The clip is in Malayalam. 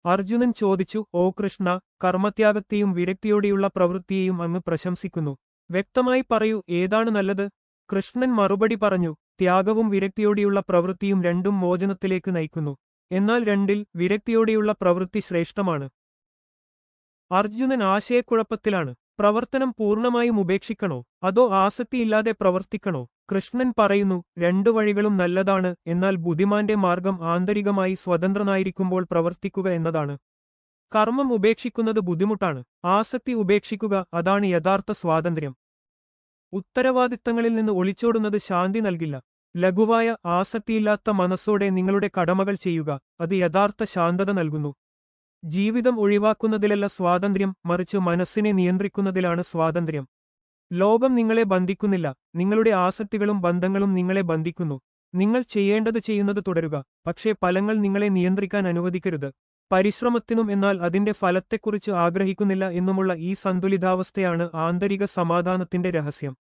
അർജുനൻ ചോദിച്ചു, ഓ കൃഷ്ണ, കർമ്മത്യാഗത്തെയും വിരക്തിയോടെയുള്ള പ്രവൃത്തിയെയും അങ്ങ് പ്രശംസിക്കുന്നു. വ്യക്തമായി പറയൂ, ഏതാണ് നല്ലത്? കൃഷ്ണൻ മറുപടി പറഞ്ഞു, ത്യാഗവും വിരക്തിയോടെയുള്ള പ്രവൃത്തിയും രണ്ടും മോചനത്തിലേക്ക് നയിക്കുന്നു. എന്നാൽ രണ്ടിൽ വിരക്തിയോടെയുള്ള പ്രവൃത്തി ശ്രേഷ്ഠമാണ്. അർജുനൻ ആശയക്കുഴപ്പത്തിലാണ്. പ്രവർത്തനം പൂർണ്ണമായും ഉപേക്ഷിക്കണോ, അതോ ആസക്തിയില്ലാതെ പ്രവർത്തിക്കണോ? കൃഷ്ണൻ പറയുന്നു, രണ്ടു വഴികളും നല്ലതാണ്, എന്നാൽ ബുദ്ധിമാന്റെ മാർഗം ആന്തരികമായി സ്വതന്ത്രനായിരിക്കുമ്പോൾ പ്രവർത്തിക്കുക എന്നതാണ്. കർമ്മം ഉപേക്ഷിക്കുന്നത് ബുദ്ധിമുട്ടാണ്. ആസക്തി ഉപേക്ഷിക്കുക, അതാണ് യഥാർത്ഥ സ്വാതന്ത്ര്യം. ഉത്തരവാദിത്തങ്ങളിൽ നിന്ന് ഒളിച്ചോടുന്നത് ശാന്തി നൽകില്ല. ലഘുവായ ആസക്തിയില്ലാത്ത മനസ്സോടെ നിങ്ങളുടെ കടമകൾ ചെയ്യുക, അത് യഥാർത്ഥ ശാന്തത നൽകുന്നു. ജീവിതം ഒഴിവാക്കുന്നതിലല്ല സ്വാതന്ത്ര്യം, മറിച്ച് മനസ്സിനെ നിയന്ത്രിക്കുന്നതിലാണ് സ്വാതന്ത്ര്യം. ലോകം നിങ്ങളെ ബന്ധിക്കുന്നില്ല, നിങ്ങളുടെ ആസക്തികളും ബന്ധങ്ങളും നിങ്ങളെ ബന്ധിക്കുന്നു. നിങ്ങൾ ചെയ്യേണ്ടത് ചെയ്യുന്നത് തുടരുക, പക്ഷേ ഫലങ്ങൾ നിങ്ങളെ നിയന്ത്രിക്കാൻ അനുവദിക്കരുത്. പരിശ്രമത്തിനും എന്നാൽ അതിന്റെ ഫലത്തെക്കുറിച്ച് ആഗ്രഹിക്കുന്നില്ല എന്നുമുള്ള ഈ സന്തുലിതാവസ്ഥയാണ് ആന്തരിക സമാധാനത്തിന്റെ രഹസ്യം.